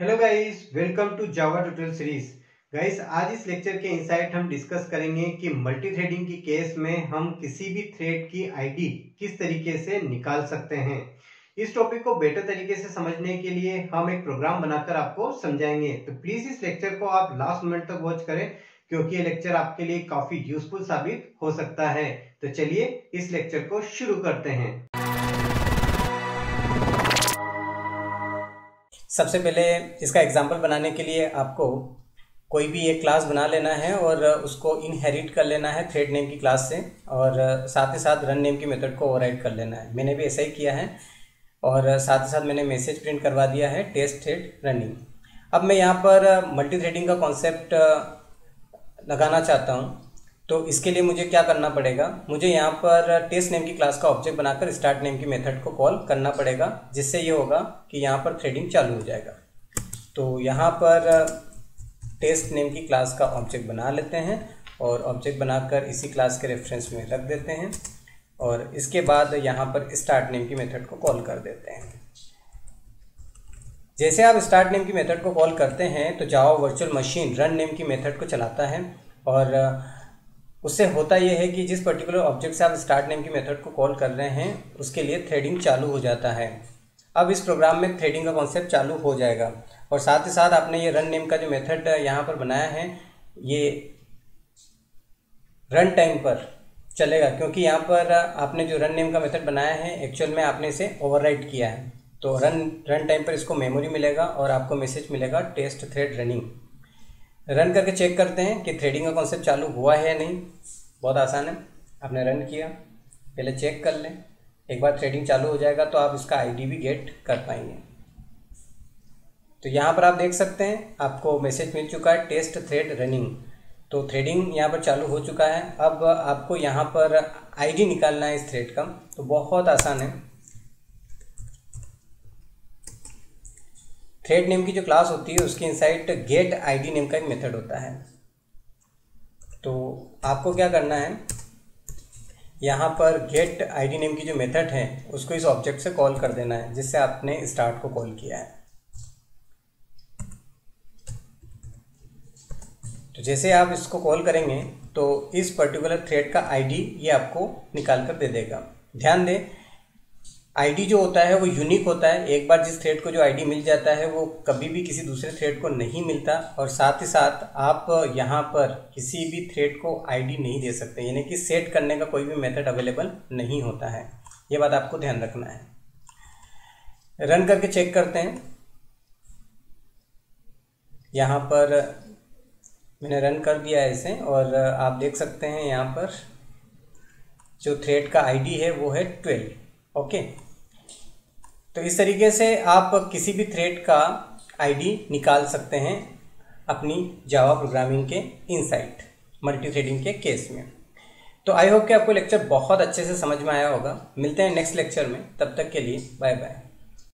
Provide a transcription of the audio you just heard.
Hello guys, welcome to Java tutorial series. Guys, आज इस lecture के इंसाइट हम डिस्कस करेंगे कि मल्टी थ्रेडिंग की केस में हम किसी भी थ्रेड की आईडी किस तरीके से निकाल सकते हैं। इस टॉपिक को बेटर तरीके से समझने के लिए हम एक प्रोग्राम बनाकर आपको समझाएंगे, तो प्लीज इस लेक्चर को आप लास्ट मिनट तक वॉच करें क्योंकि ये लेक्चर आपके लिए काफी यूजफुल साबित हो सकता है। तो चलिए इस लेक्चर को शुरू करते हैं। सबसे पहले इसका एग्जाम्पल बनाने के लिए आपको कोई भी एक क्लास बना लेना है और उसको इनहेरिट कर लेना है थ्रेड नेम की क्लास से, और साथ ही साथ रन नेम की मेथड को ओवरराइड कर लेना है। मैंने भी ऐसा ही किया है और साथ ही साथ मैंने मैसेज प्रिंट करवा दिया है टेस्ट थ्रेड रनिंग। अब मैं यहाँ पर मल्टी थ्रेडिंग का कॉन्सेप्ट लगाना चाहता हूँ, तो इसके लिए मुझे क्या करना पड़ेगा, मुझे यहाँ पर टेस्ट नेम की क्लास का ऑब्जेक्ट बनाकर स्टार्ट नेम की मेथड को कॉल करना पड़ेगा, जिससे ये होगा कि यहाँ पर थ्रेडिंग चालू हो जाएगा। तो यहाँ पर टेस्ट नेम की क्लास का ऑब्जेक्ट बना लेते हैं और ऑब्जेक्ट बनाकर इसी क्लास के रेफरेंस में रख देते हैं, और इसके बाद यहाँ पर स्टार्ट नेम की मेथड को कॉल कर देते हैं। जैसे आप स्टार्ट नेम की मेथड को कॉल करते हैं तो Java virtual machine run name की मेथड को चलाता है, और उससे होता यह है कि जिस पर्टिकुलर ऑब्जेक्ट से आप स्टार्ट नेम की मेथड को कॉल कर रहे हैं उसके लिए थ्रेडिंग चालू हो जाता है। अब इस प्रोग्राम में थ्रेडिंग का कॉन्सेप्ट चालू हो जाएगा, और साथ ही साथ आपने ये रन नेम का जो मेथड यहाँ पर बनाया है ये रन टाइम पर चलेगा, क्योंकि यहाँ पर आपने जो रन नेम का मेथड बनाया है एक्चुअल में आपने इसे ओवरराइट किया है। तो रन टाइम पर इसको मेमोरी मिलेगा और आपको मैसेज मिलेगा टेस्ट थ्रेड रनिंग। रन करके चेक करते हैं कि थ्रेडिंग का कॉन्सेप्ट चालू हुआ है या नहीं। बहुत आसान है, आपने रन किया, पहले चेक कर लें, एक बार थ्रेडिंग चालू हो जाएगा तो आप इसका आईडी भी गेट कर पाएंगे। तो यहाँ पर आप देख सकते हैं आपको मैसेज मिल चुका है टेस्ट थ्रेड रनिंग। तो थ्रेडिंग यहाँ पर चालू हो चुका है। अब आपको यहाँ पर आईडी निकालना है इस थ्रेड का, तो बहुत आसान है। थ्रेड नेम की जो क्लास होती है उसके इनसाइड गेट आईडी नेम का एक मेथड होता है। तो आपको क्या करना है, यहाँ पर गेट आईडी नेम की जो मेथड है उसको इस ऑब्जेक्ट से कॉल कर देना है जिससे आपने स्टार्ट को कॉल किया है। तो जैसे आप इसको कॉल करेंगे तो इस पर्टिकुलर थ्रेड का आईडी ये आपको निकाल कर दे देगा। ध्यान दें, आईडी जो होता है वो यूनिक होता है। एक बार जिस थ्रेड को जो आईडी मिल जाता है वो कभी भी किसी दूसरे थ्रेड को नहीं मिलता, और साथ ही साथ आप यहाँ पर किसी भी थ्रेड को आईडी नहीं दे सकते, यानी कि सेट करने का कोई भी मेथड अवेलेबल नहीं होता है। ये बात आपको ध्यान रखना है। रन करके चेक करते हैं। यहाँ पर मैंने रन कर दिया है इसे, और आप देख सकते हैं यहाँ पर जो थ्रेड का आईडी है वो है 12। ओके, तो इस तरीके से आप किसी भी थ्रेड का आईडी निकाल सकते हैं अपनी जावा प्रोग्रामिंग के इनसाइट मल्टी थ्रेडिंग के केस में। तो आई होप कि आपको लेक्चर बहुत अच्छे से समझ में आया होगा। मिलते हैं नेक्स्ट लेक्चर में, तब तक के लिए बाय बाय।